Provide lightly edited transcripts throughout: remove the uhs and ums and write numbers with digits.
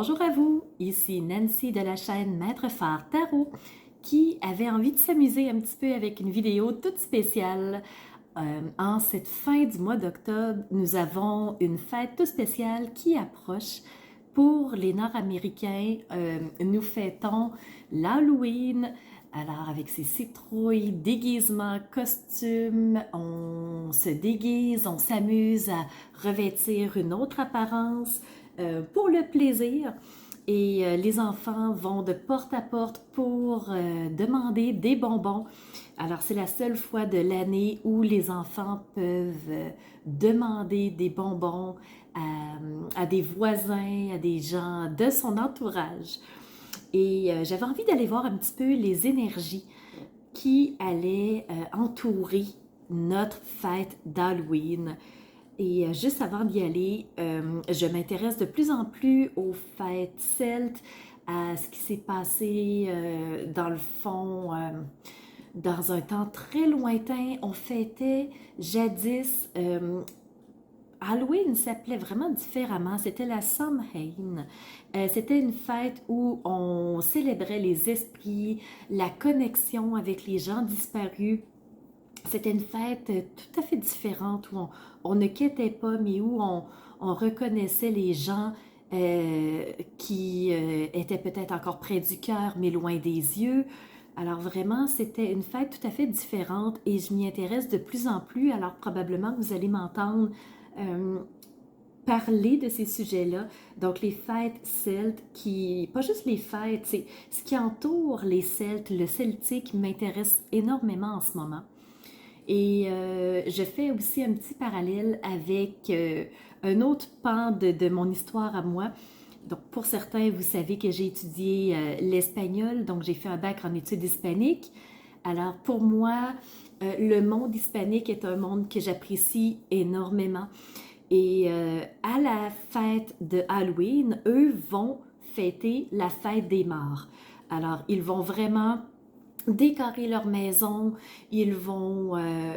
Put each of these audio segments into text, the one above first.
Bonjour à vous, ici Nancy de la chaîne Maître Phare Tarot qui avait envie de s'amuser un petit peu avec une vidéo toute spéciale. En cette fin du mois d'octobre, nous avons une fête toute spéciale qui approche. Pour les Nord-Américains, nous fêtons l'Halloween. Alors, avec ses citrouilles, déguisements, costumes, on se déguise, on s'amuse à revêtir une autre apparence pour le plaisir. Et les enfants vont de porte à porte pour demander des bonbons. Alors, c'est la seule fois de l'année où les enfants peuvent demander des bonbons à des voisins, à des gens de son entourage. Et j'avais envie d'aller voir un petit peu les énergies qui allaient entourer notre fête d'Halloween. Et juste avant d'y aller, je m'intéresse de plus en plus aux fêtes celtes, à ce qui s'est passé dans le fond, dans un temps très lointain. On fêtait jadis, Halloween s'appelait vraiment différemment, c'était la Samhain. C'était une fête où on célébrait les esprits, la connexion avec les gens disparus. C'était une fête tout à fait différente où on ne quittait pas, mais où on reconnaissait les gens qui étaient peut-être encore près du cœur, mais loin des yeux. Alors vraiment, c'était une fête tout à fait différente et je m'y intéresse de plus en plus. Alors probablement que vous allez m'entendre euh, parler de ces sujets-là. Donc les fêtes celtes, pas juste les fêtes, c'est ce qui entoure les Celtes, le celtique m'intéresse énormément en ce moment. Et je fais aussi un petit parallèle avec un autre pan de mon histoire à moi. Donc, pour certains, vous savez que j'ai étudié l'espagnol, donc j'ai fait un bac en études hispaniques. Alors, pour moi, le monde hispanique est un monde que j'apprécie énormément. Et à la fête de Halloween, eux vont fêter la fête des morts. Alors, ils vont vraiment décorer leur maison, ils vont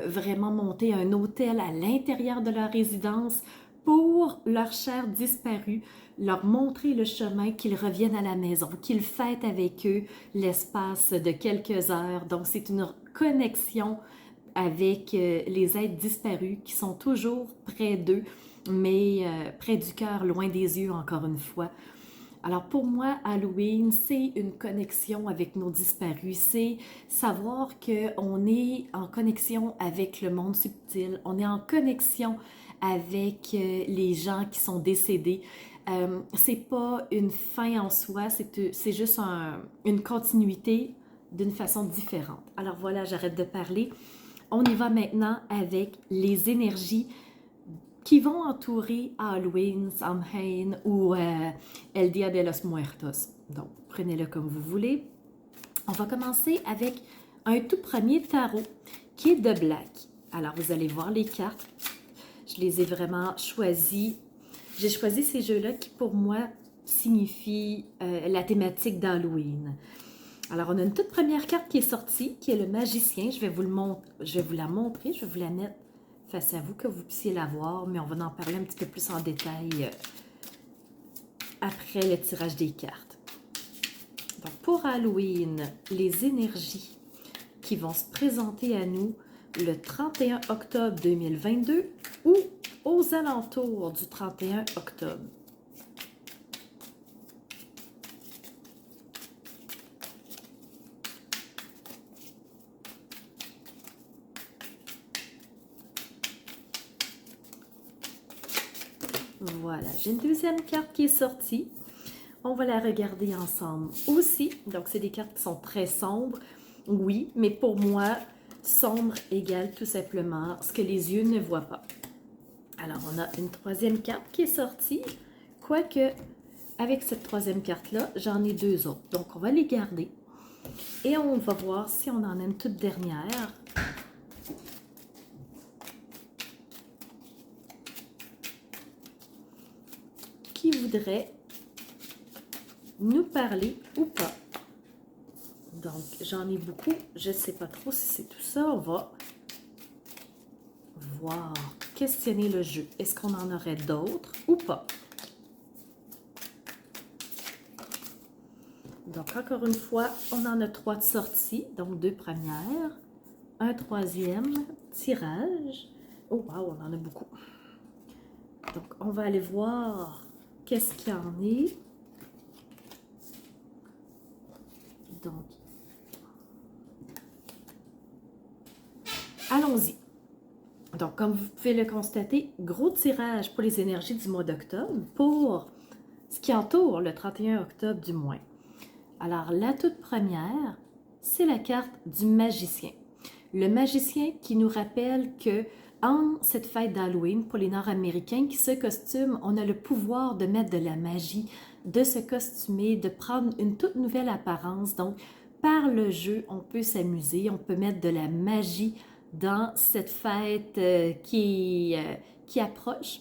vraiment monter un hôtel à l'intérieur de leur résidence pour leurs chers disparus, leur montrer le chemin, qu'ils reviennent à la maison, qu'ils fêtent avec eux l'espace de quelques heures. Donc c'est une connexion avec les êtres disparus qui sont toujours près d'eux, mais près du cœur, loin des yeux encore une fois. Alors pour moi, Halloween, c'est une connexion avec nos disparus, c'est savoir qu'on est en connexion avec le monde subtil, on est en connexion avec les gens qui sont décédés. C'est pas une fin en soi, c'est juste une continuité d'une façon différente. Alors voilà, j'arrête de parler. On y va maintenant avec les énergies qui vont entourer Halloween, Samhain ou El Dia de los Muertos. Donc, prenez-le comme vous voulez. On va commencer avec un tout premier tarot qui est de Black. Alors, vous allez voir les cartes. Je les ai vraiment choisies. J'ai choisi ces jeux-là qui, pour moi, signifient la thématique d'Halloween. Alors, on a une toute première carte qui est sortie, qui est le magicien. Je vais vous la montrer, je vais vous la mettre face à vous, que vous puissiez la voir, mais on va en parler un petit peu plus en détail après le tirage des cartes. Donc, pour Halloween, les énergies qui vont se présenter à nous le 31 octobre 2022 ou aux alentours du 31 octobre. Voilà, j'ai une deuxième carte qui est sortie. On va la regarder ensemble aussi. Donc, c'est des cartes qui sont très sombres. Oui, mais pour moi, sombre égale tout simplement ce que les yeux ne voient pas. Alors, on a une troisième carte qui est sortie. Quoique, avec cette troisième carte-là, j'en ai deux autres. Donc, on va les garder. Et on va voir si on en a une toute dernière. Qui voudrait nous parler ou pas. Donc, j'en ai beaucoup. Je ne sais pas trop si c'est tout ça. On va voir, questionner le jeu. Est-ce qu'on en aurait d'autres ou pas? Donc, encore une fois, on en a 3 de sortie, donc 2 premières, un troisième tirage. Oh, wow, on en a beaucoup. Donc, on va aller voir qu'est-ce qu'il y en est. Donc, allons-y. Donc, comme vous pouvez le constater, gros tirage pour les énergies du mois d'octobre, pour ce qui entoure le 31 octobre du mois. Alors, la toute première, c'est la carte du magicien. Le magicien qui nous rappelle que en cette fête d'Halloween, pour les Nord-Américains qui se costument, on a le pouvoir de mettre de la magie, de se costumer, de prendre une toute nouvelle apparence. Donc, par le jeu, on peut s'amuser, on peut mettre de la magie dans cette fête qui approche.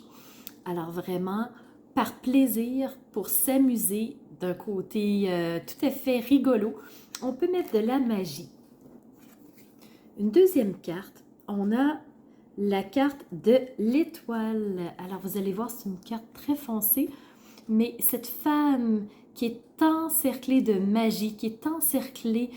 Alors vraiment, par plaisir, pour s'amuser d'un côté tout à fait rigolo, on peut mettre de la magie. Une deuxième carte, on a la carte de l'étoile. Alors vous allez voir, c'est une carte très foncée, mais cette femme qui est encerclée de magie, qui est encerclée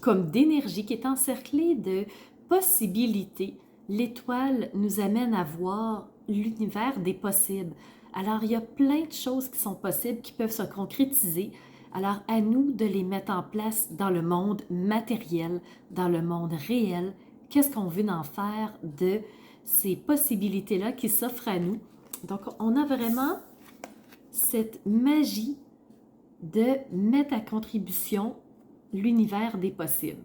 comme d'énergie, qui est encerclée de possibilités. L'étoile nous amène à voir l'univers des possibles. Alors, il y a plein de choses qui sont possibles, qui peuvent se concrétiser. Alors, à nous de les mettre en place dans le monde matériel, dans le monde réel. Qu'est-ce qu'on veut en faire de ces possibilités-là qui s'offrent à nous? Donc, on a vraiment cette magie de mettre à contribution l'univers des possibles.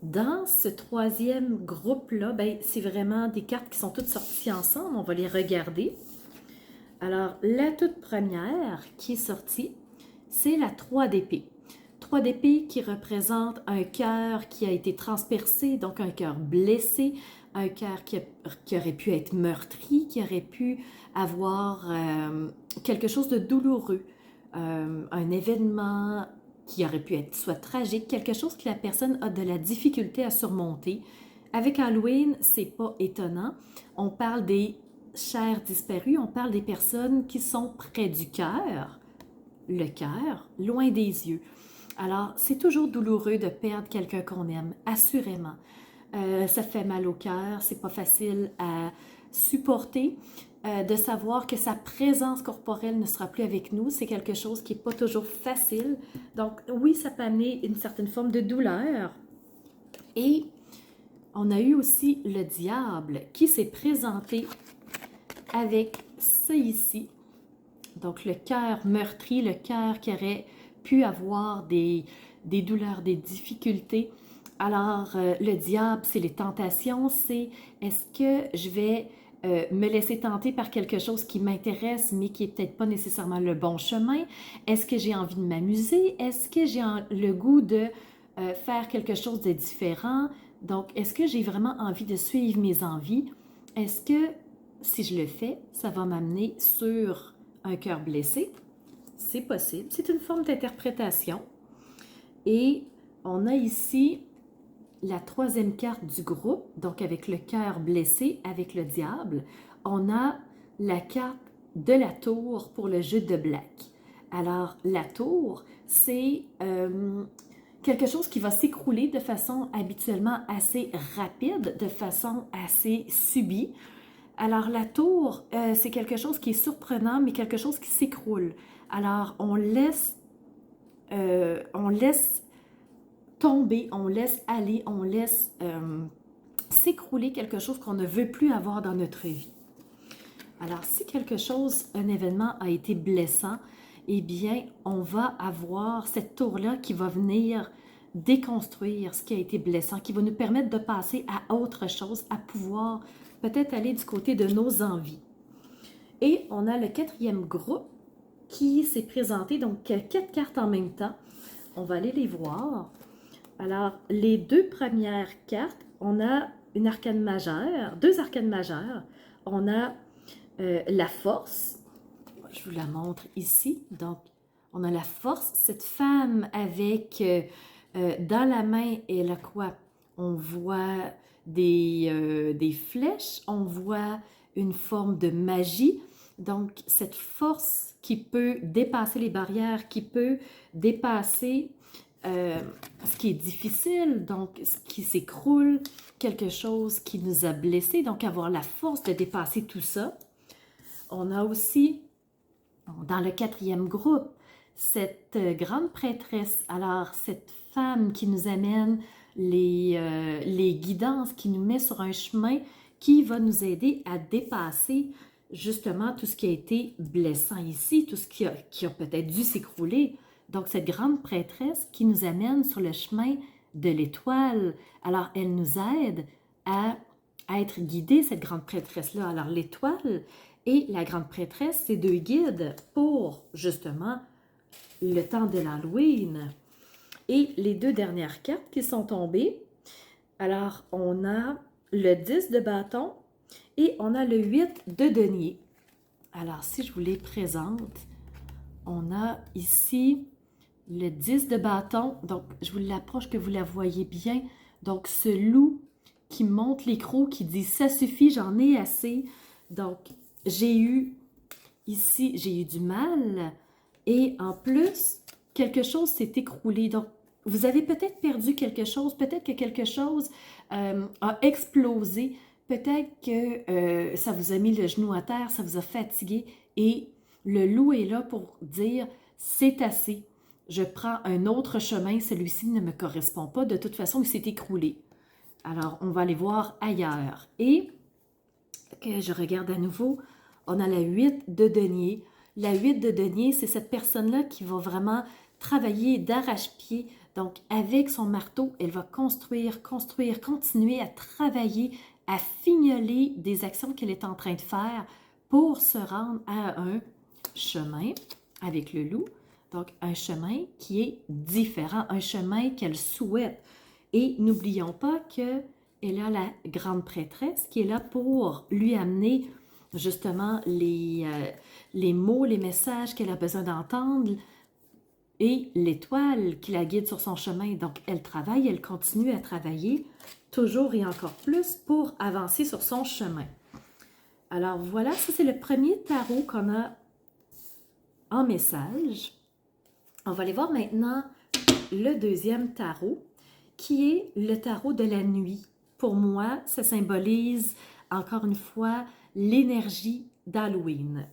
Dans ce troisième groupe-là, c'est vraiment des cartes qui sont toutes sorties ensemble. On va les regarder. Alors, la toute première qui est sortie, c'est la 3 d'épée. 3 d'épée qui représente un cœur qui a été transpercé, donc un cœur blessé, un cœur qui aurait pu être meurtri, qui aurait pu avoir quelque chose de douloureux, un événement qui aurait pu être soit tragique, quelque chose que la personne a de la difficulté à surmonter. Avec Halloween, c'est pas étonnant. On parle des chers disparus, on parle des personnes qui sont près du cœur, le cœur, loin des yeux. Alors, c'est toujours douloureux de perdre quelqu'un qu'on aime, assurément. Ça fait mal au cœur, c'est pas facile à supporter. De savoir que sa présence corporelle ne sera plus avec nous, c'est quelque chose qui n'est pas toujours facile. Donc oui, ça peut amener une certaine forme de douleur. Et on a eu aussi le diable qui s'est présenté avec ça ici. Donc le cœur meurtri, le cœur qui aurait pu avoir des douleurs, des difficultés. Alors le diable, c'est les tentations, c'est est-ce que je vais me laisser tenter par quelque chose qui m'intéresse, mais qui n'est peut-être pas nécessairement le bon chemin? Est-ce que j'ai envie de m'amuser? Est-ce que j'ai le goût de faire quelque chose de différent? Donc, est-ce que j'ai vraiment envie de suivre mes envies? Est-ce que, si je le fais, ça va m'amener sur un cœur blessé? C'est possible. C'est une forme d'interprétation. Et on a ici la troisième carte du groupe, donc avec le cœur blessé, avec le diable, on a la carte de la tour pour le jeu de Black. Alors, la tour, c'est quelque chose qui va s'écrouler de façon habituellement assez rapide, de façon assez subie. Alors, la tour, c'est quelque chose qui est surprenant, mais quelque chose qui s'écroule. Alors, on laisse tomber, on laisse aller, on laisse s'écrouler quelque chose qu'on ne veut plus avoir dans notre vie. Alors, si quelque chose, un événement a été blessant, eh bien, on va avoir cette tour-là qui va venir déconstruire ce qui a été blessant, qui va nous permettre de passer à autre chose, à pouvoir peut-être aller du côté de nos envies. Et on a le quatrième groupe qui s'est présenté, donc 4 cartes en même temps. On va aller les voir. Alors, les 2 premières cartes, on a une arcane majeure, 2 arcanes majeures. On a la force, je vous la montre ici. Donc, on a la force, cette femme avec, dans la main, elle a quoi? On voit des flèches, on voit une forme de magie, Donc, cette force qui peut dépasser les barrières, qui peut dépasser ce qui est difficile, donc ce qui s'écroule, quelque chose qui nous a blessés, donc avoir la force de dépasser tout ça. On a aussi, dans le 4e groupe, cette grande prêtresse, alors cette femme qui nous amène les guidances, qui nous met sur un chemin qui va nous aider à dépasser justement tout ce qui a été blessant ici, tout ce qui a peut-être dû s'écrouler. Donc, cette grande prêtresse qui nous amène sur le chemin de l'étoile. Alors, elle nous aide à être guidée, cette grande prêtresse-là. Alors, l'étoile et la grande prêtresse, c'est 2 guides pour, justement, le temps de l'Halloween. Et les 2 dernières cartes qui sont tombées, alors, on a le 10 de bâton et on a le 8 de denier. Alors, si je vous les présente, on a ici le 10 de bâton. Donc, je vous l'approche que vous la voyez bien. Donc, ce loup qui monte l'écrou, qui dit « ça suffit, j'en ai assez ». Donc, j'ai eu du mal et en plus, quelque chose s'est écroulé. Donc, vous avez peut-être perdu quelque chose, peut-être que quelque chose a explosé, peut-être que ça vous a mis le genou à terre, ça vous a fatigué et le loup est là pour dire « c'est assez, je prends un autre chemin, celui-ci ne me correspond pas, de toute façon il s'est écroulé. » Alors, on va aller voir ailleurs. Et que je regarde à nouveau, on a la 8 de denier. La 8 de denier, c'est cette personne-là qui va vraiment travailler d'arrache-pied. Donc, avec son marteau, elle va construire, continuer à travailler, à fignoler des actions qu'elle est en train de faire pour se rendre à un chemin avec le loup. Donc, un chemin qui est différent, un chemin qu'elle souhaite. Et n'oublions pas qu'elle a la grande prêtresse qui est là pour lui amener justement les mots, les messages qu'elle a besoin d'entendre et l'étoile qui la guide sur son chemin. Donc, elle travaille, elle continue à travailler toujours et encore plus pour avancer sur son chemin. Alors voilà, ça c'est le premier tarot qu'on a en message. On va aller voir maintenant le 2e tarot, qui est le tarot de la nuit. Pour moi, ça symbolise, encore une fois, l'énergie d'Halloween.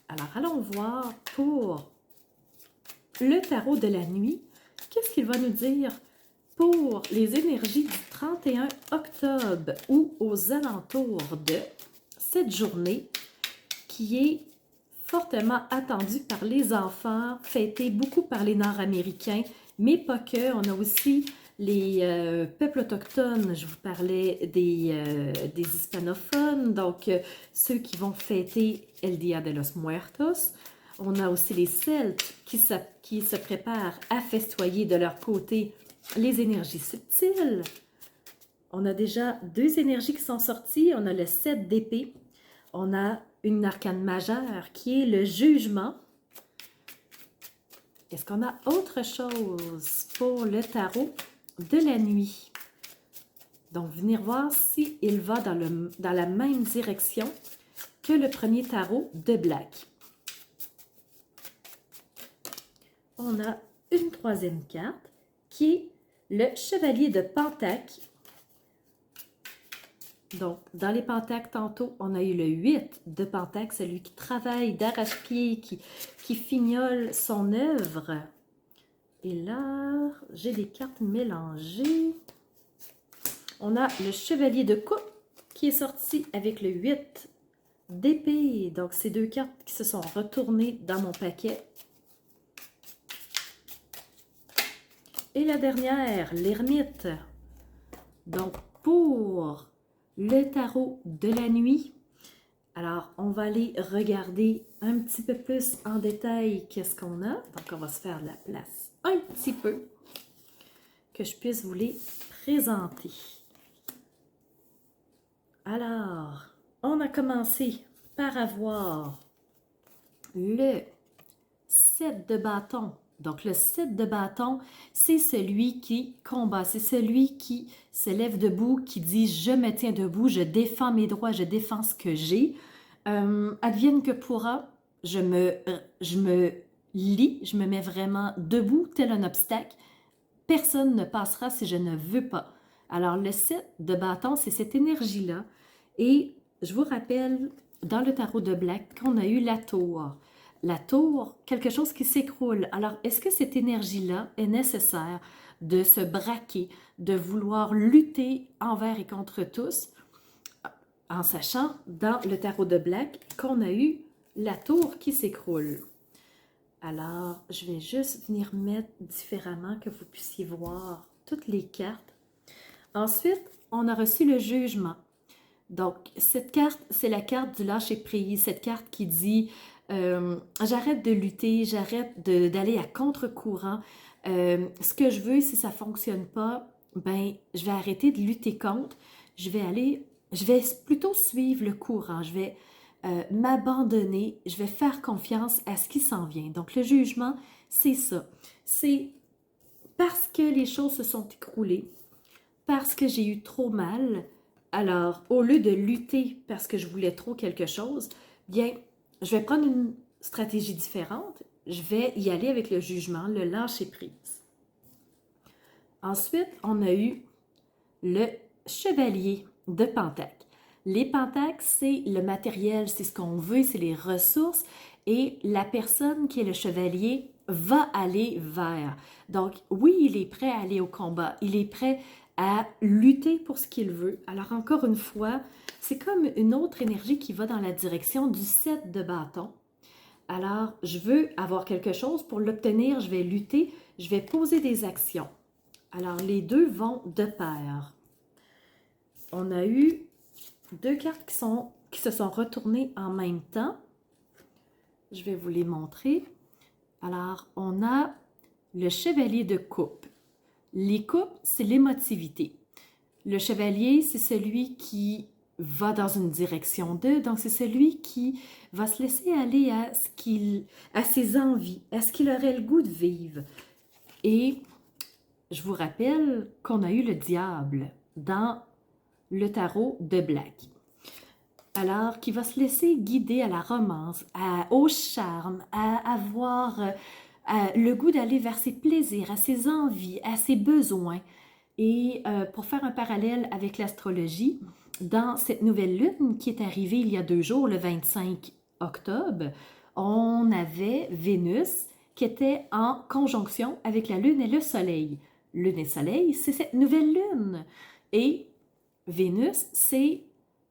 Alors, allons voir pour le tarot de la nuit, qu'est-ce qu'il va nous dire pour les énergies du 31 octobre ou aux alentours de cette journée qui est fortement attendue par les enfants, fêtée beaucoup par les Nord-Américains, mais pas que. On a aussi les peuples autochtones, je vous parlais des hispanophones, donc ceux qui vont fêter El Dia de los Muertos. On a aussi les Celtes qui se préparent à festoyer de leur côté les énergies subtiles. On a déjà 2 énergies qui sont sorties. On a le 7 d'épée. On a une arcane majeure qui est le jugement. Est-ce qu'on a autre chose pour le tarot de la nuit? Donc, venir voir s'il va dans la même direction que le premier tarot de Black. On a une 3e carte qui est le chevalier de Pentacle. Donc, dans les pentacles, tantôt, on a eu le 8 de Pentacle, celui qui travaille d'arrache-pied, qui fignole son œuvre. Et là, j'ai des cartes mélangées. On a le chevalier de coupe qui est sorti avec le 8 d'épée. Donc, ces 2 cartes qui se sont retournées dans mon paquet. Et la dernière, l'ermite. Donc, pour le tarot de la nuit, alors on va aller regarder un petit peu plus en détail qu'est-ce qu'on a. Donc, on va se faire de la place un petit peu, que je puisse vous les présenter. Alors, on a commencé par avoir le 7 de bâton. Donc, le 7 de bâton, c'est celui qui combat, c'est celui qui se lève debout, qui dit « je me tiens debout, je défends mes droits, je défends ce que j'ai ». Advienne que pourra, je me lie, je me mets vraiment debout, tel un obstacle. Personne ne passera si je ne veux pas. Alors, le 7 de bâton, c'est cette énergie-là. Et je vous rappelle, dans le tarot de Black, qu'on a eu la tour. La tour, quelque chose qui s'écroule. Alors, est-ce que cette énergie-là est nécessaire de se braquer, de vouloir lutter envers et contre tous, en sachant, dans le tarot de Black, qu'on a eu la tour qui s'écroule? Alors, je vais juste venir mettre différemment que vous puissiez voir toutes les cartes. Ensuite, on a reçu le jugement. Donc, cette carte, c'est la carte du lâcher-prise, cette carte qui dit j'arrête de lutter, j'arrête d'aller à contre-courant. Ce que je veux, si ça ne fonctionne pas, ben, je vais arrêter de lutter contre. Je vais plutôt suivre le courant. Je vais m'abandonner. Je vais faire confiance à ce qui s'en vient. Donc, le jugement, c'est ça. C'est parce que les choses se sont écroulées, parce que j'ai eu trop mal. Alors, au lieu de lutter parce que je voulais trop quelque chose, bien, je vais prendre une stratégie différente. Je vais y aller avec le jugement, le lâcher-prise. Ensuite, on a eu le chevalier de Pentacle. Les pentacles, c'est le matériel, c'est ce qu'on veut, c'est les ressources. Et la personne qui est le chevalier va aller vers. Donc, oui, il est prêt à aller au combat. Il est prêt à lutter pour ce qu'il veut. Alors, encore une fois, c'est comme une autre énergie qui va dans la direction du 7 de bâton. Alors, je veux avoir quelque chose. Pour l'obtenir, je vais lutter, je vais poser des actions. Alors, les deux vont de pair. On a eu deux cartes qui se sont retournées en même temps. Je vais vous les montrer. Alors, on a le chevalier de coupe. Les coupes, c'est l'émotivité. Le chevalier, c'est celui qui va dans une direction d'eux. Donc, c'est celui qui va se laisser aller à ses envies, à ce qu'il aurait le goût de vivre. Et je vous rappelle qu'on a eu le diable dans le tarot de Black. Alors, qui va se laisser guider à la romance, au charme, à avoir le goût d'aller vers ses plaisirs, à ses envies, à ses besoins. Et pour faire un parallèle avec l'astrologie, dans cette nouvelle lune qui est arrivée il y a 2 jours, le 25 octobre, on avait Vénus qui était en conjonction avec la lune et le soleil. Lune et soleil, c'est cette nouvelle lune. Et Vénus, c'est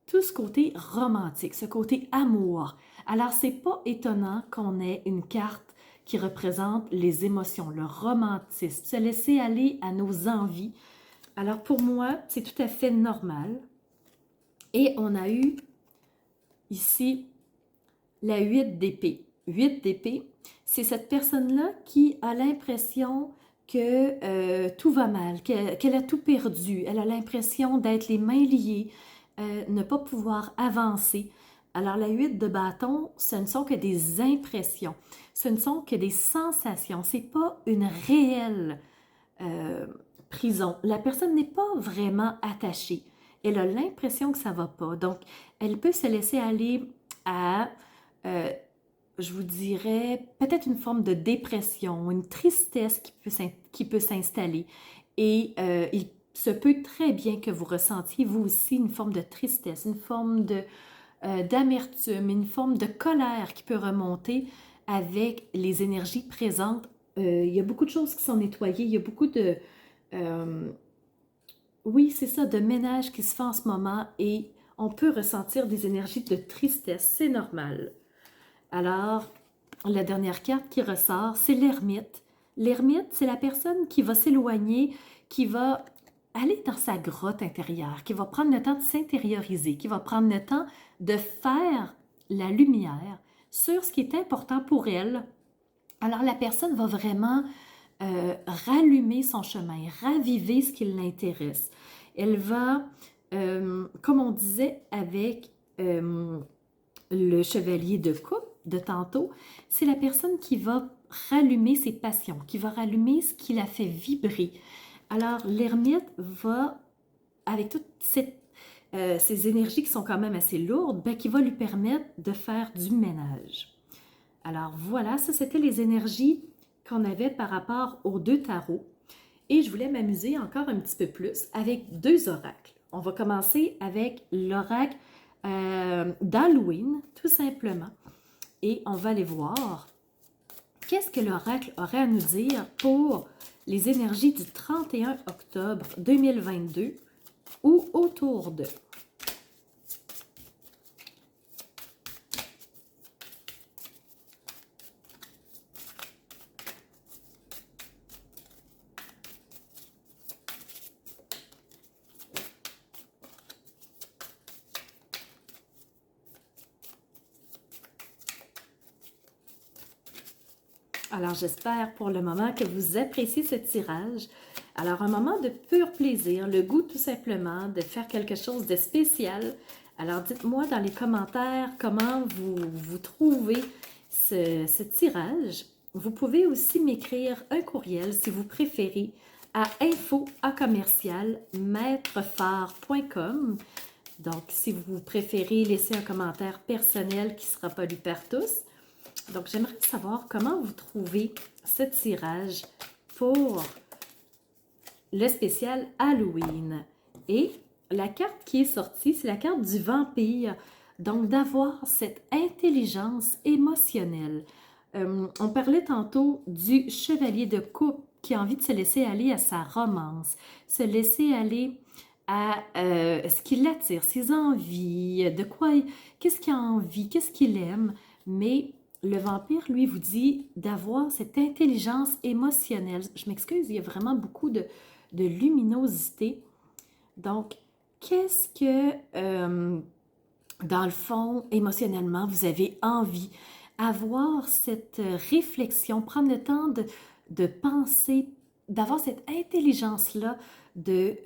tout ce côté romantique, ce côté amour. Alors, c'est pas étonnant qu'on ait une carte qui représente les émotions, le romantisme, se laisser aller à nos envies. Alors, pour moi, c'est tout à fait normal. Et on a eu ici la 8 d'épée. 8 d'épée, c'est cette personne-là qui a l'impression que tout va mal, qu'elle a tout perdu. Elle a l'impression d'être les mains liées, ne pas pouvoir avancer. Alors, la 8 de bâton, ce ne sont que des impressions, ce ne sont que des sensations, ce n'est pas une réelle prison. La personne n'est pas vraiment attachée. Elle a l'impression que ça ne va pas. Donc, elle peut se laisser aller à, je vous dirais, peut-être une forme de dépression, une tristesse qui peut s'installer. Et il se peut très bien que vous ressentiez, vous aussi, une forme de tristesse, une forme d'amertume, une forme de colère qui peut remonter avec les énergies présentes. Il y a beaucoup de choses qui sont nettoyées, il y a beaucoup de... oui, c'est ça, de ménage qui se fait en ce moment et on peut ressentir des énergies de tristesse, c'est normal. Alors, la dernière carte qui ressort, c'est l'ermite. L'ermite, c'est la personne qui va s'éloigner, qui va aller dans sa grotte intérieure, qui va prendre le temps de s'intérioriser, qui va prendre le temps de faire la lumière sur ce qui est important pour elle. Alors, la personne va vraiment rallumer son chemin, raviver ce qui l'intéresse. Elle va, comme on disait avec le chevalier de coupe de tantôt, c'est la personne qui va rallumer ses passions, qui va rallumer ce qui la fait vibrer. Alors, l'ermite va, avec toute cette ces énergies qui sont quand même assez lourdes, ben, qui va lui permettre de faire du ménage. Alors voilà, ça c'était les énergies qu'on avait par rapport aux deux tarots. Et je voulais m'amuser encore un petit peu plus avec deux oracles. On va commencer avec l'oracle d'Halloween, tout simplement. Et on va aller voir qu'est-ce que l'oracle aurait à nous dire pour les énergies du 31 octobre 2022 ou autour de. Alors, j'espère pour le moment que vous appréciez ce tirage. Alors, un moment de pur plaisir, le goût tout simplement de faire quelque chose de spécial. Alors, dites-moi dans les commentaires comment vous trouvez ce tirage. Vous pouvez aussi m'écrire un courriel si vous préférez à info@commercial-maitrefort.com. Donc, si vous préférez laisser un commentaire personnel qui ne sera pas lu par tous. Donc, j'aimerais savoir comment vous trouvez ce tirage pour le spécial Halloween. Et la carte qui est sortie, c'est la carte du vampire. Donc, d'avoir cette intelligence émotionnelle. On parlait tantôt du chevalier de coupe qui a envie de se laisser aller à sa romance, se laisser aller à ce qui l'attire, ses envies, de quoi, qu'est-ce qu'il a envie, qu'est-ce qu'il aime, mais le vampire, lui, vous dit d'avoir cette intelligence émotionnelle. Je m'excuse, il y a vraiment beaucoup de luminosité. Donc, qu'est-ce que, dans le fond, émotionnellement, vous avez envie? Avoir cette réflexion, prendre le temps de penser, d'avoir cette intelligence-là, de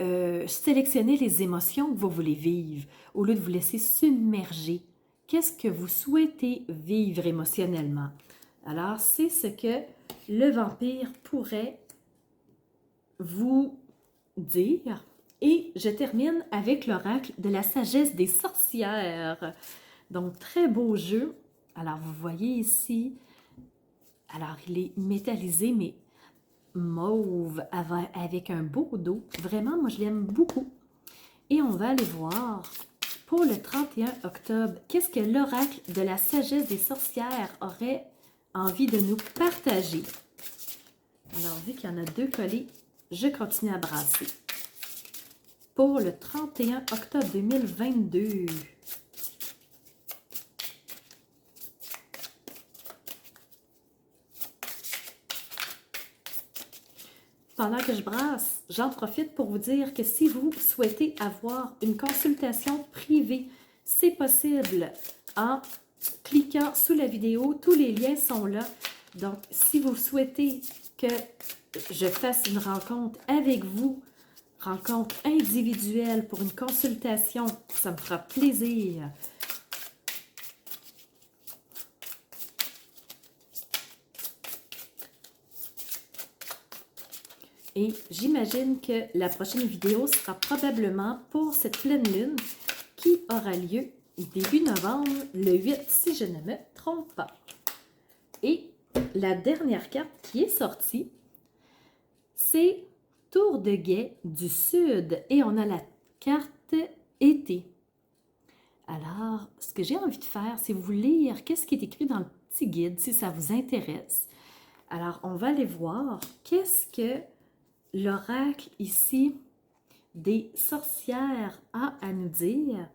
sélectionner les émotions que vous voulez vivre, au lieu de vous laisser submerger. Qu'est-ce que vous souhaitez vivre émotionnellement? Alors, c'est ce que le vampire pourrait vous dire. Et je termine avec l'oracle de la sagesse des sorcières. Donc, très beau jeu. Alors, vous voyez ici, alors il est métallisé, mais mauve, avec un beau dos. Vraiment, moi, je l'aime beaucoup. Et on va aller voir pour le 31 octobre, qu'est-ce que l'oracle de la sagesse des sorcières aurait envie de nous partager? Alors, vu qu'il y en a deux collés, je continue à brasser. Pour le 31 octobre 2022. Pendant que je brasse, j'en profite pour vous dire que si vous souhaitez avoir une consultation privée, c'est possible en cliquant sous la vidéo. Tous les liens sont là. Donc, si vous souhaitez que je fasse une rencontre avec vous, rencontre individuelle pour une consultation, ça me fera plaisir. Et j'imagine que la prochaine vidéo sera probablement pour cette pleine lune qui aura lieu début novembre, le 8, si je ne me trompe pas. Et la dernière carte qui est sortie, c'est Tour de guet du Sud. Et on a la carte été. Alors, ce que j'ai envie de faire, c'est vous lire qu'est-ce qui est écrit dans le petit guide, si ça vous intéresse. Alors, on va aller voir qu'est-ce que l'oracle ici des sorcières a à nous dire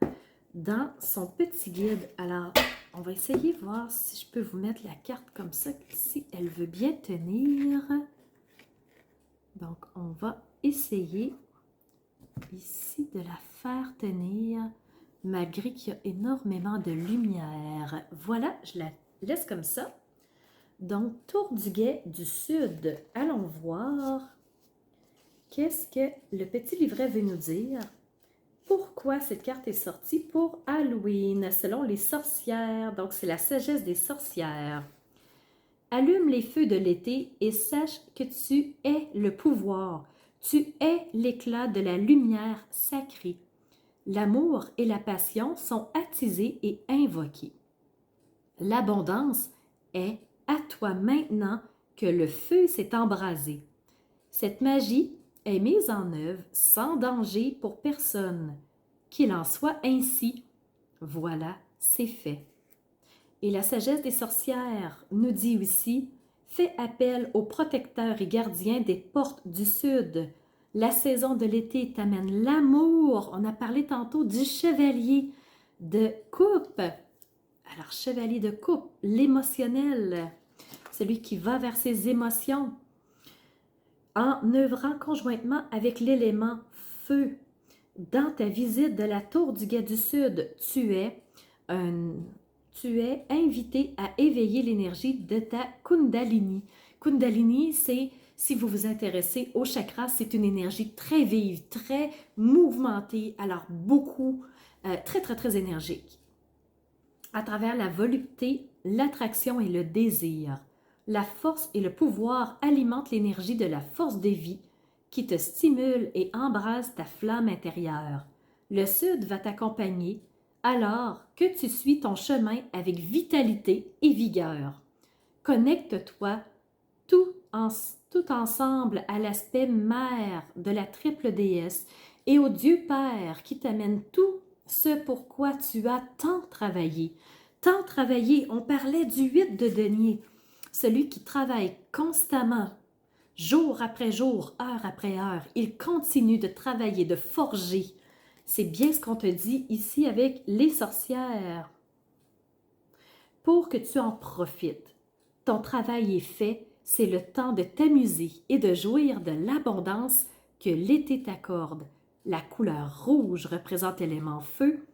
dans son petit guide. Alors, on va essayer de voir si je peux vous mettre la carte comme ça, si elle veut bien tenir. Donc, on va essayer ici de la faire tenir, malgré qu'il y a énormément de lumière. Voilà, je la laisse comme ça. Donc, Tour du guet du Sud. Allons voir qu'est-ce que le petit livret veut nous dire. Pourquoi cette carte est sortie pour Halloween, selon les sorcières. Donc, c'est la sagesse des sorcières. Allume les feux de l'été et sache que tu es le pouvoir. Tu es l'éclat de la lumière sacrée. L'amour et la passion sont attisés et invoqués. L'abondance est à toi maintenant que le feu s'est embrasé. Cette magie est mise en œuvre sans danger pour personne. Qu'il en soit ainsi. Voilà, c'est fait. Et la sagesse des sorcières nous dit aussi: fais appel aux protecteurs et gardiens des portes du sud. La saison de l'été t'amène l'amour. On a parlé tantôt du chevalier de coupe. Alors, chevalier de coupe, l'émotionnel, celui qui va vers ses émotions, en œuvrant conjointement avec l'élément feu. Dans ta visite de la tour du Guet du Sud, tu es invité à éveiller l'énergie de ta Kundalini. Kundalini, c'est, si vous vous intéressez au chakra, c'est une énergie très vive, très mouvementée, alors beaucoup, très énergique. À travers la volupté, l'attraction et le désir, la force et le pouvoir alimentent l'énergie de la force de vie qui te stimule et embrase ta flamme intérieure. Le Sud va t'accompagner alors que tu suis ton chemin avec vitalité et vigueur. Connecte-toi tout ensemble à l'aspect mère de la triple déesse et au Dieu Père qui t'amène tout ce pourquoi tu as tant travaillé. Tant travaillé, on parlait du 8 de denier, celui qui travaille constamment, jour après jour, heure après heure. Il continue de travailler, de forger. C'est bien ce qu'on te dit ici avec les sorcières. Pour que tu en profites, ton travail est fait, c'est le temps de t'amuser et de jouir de l'abondance que l'été t'accorde. La couleur rouge représente l'élément feu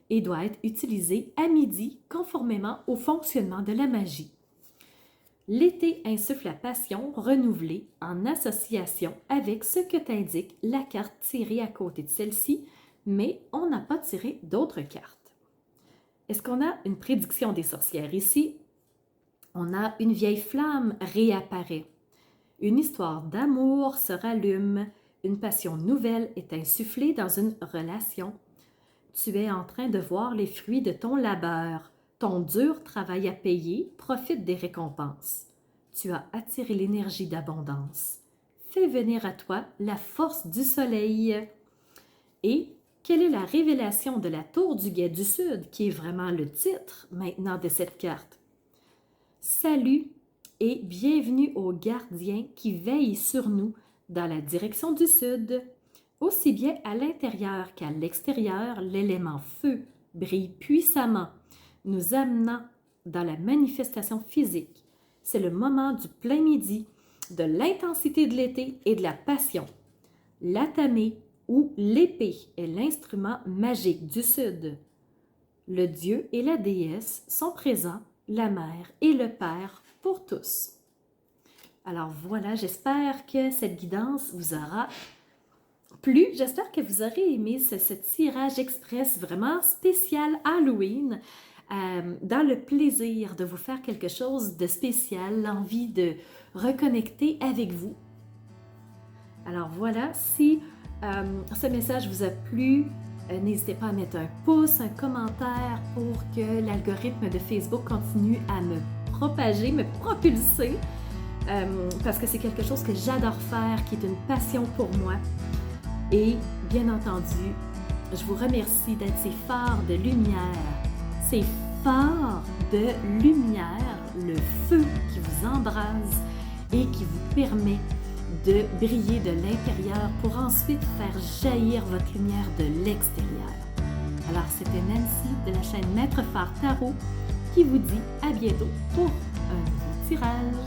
et doit être utilisée à midi conformément au fonctionnement de la magie. L'été insuffle la passion renouvelée en association avec ce que t'indique la carte tirée à côté de celle-ci, mais on n'a pas tiré d'autres cartes. Est-ce qu'on a une prédiction des sorcières ici? On a une vieille flamme réapparaît. Une histoire d'amour se rallume. Une passion nouvelle est insufflée dans une relation. Tu es en train de voir les fruits de ton labeur. Ton dur travail à payer profite des récompenses. Tu as attiré l'énergie d'abondance. Fais venir à toi la force du soleil. Et quelle est la révélation de la tour du Guet du Sud, qui est vraiment le titre maintenant de cette carte? Salut et bienvenue aux gardiens qui veillent sur nous dans la direction du sud. Aussi bien à l'intérieur qu'à l'extérieur, l'élément feu brille puissamment, nous amenant dans la manifestation physique. C'est le moment du plein midi, de l'intensité de l'été et de la passion. L'atamé ou l'épée est l'instrument magique du sud. Le dieu et la déesse sont présents, la mère et le père pour tous. Alors voilà, j'espère que cette guidance vous aura plu. J'espère que vous aurez aimé ce tirage express vraiment spécial Halloween, dans le plaisir de vous faire quelque chose de spécial, l'envie de reconnecter avec vous. Alors voilà, si ce message vous a plu, n'hésitez pas à mettre un pouce, un commentaire pour que l'algorithme de Facebook continue à me propager, me propulser, parce que c'est quelque chose que j'adore faire, qui est une passion pour moi. Et bien entendu, je vous remercie d'être ces phares de lumière, ces phares de lumière, le feu qui vous embrase et qui vous permet de briller de l'intérieur pour ensuite faire jaillir votre lumière de l'extérieur. Alors, c'était Nancy de la chaîne Maître Phare Tarot qui vous dit à bientôt pour un nouveau tirage.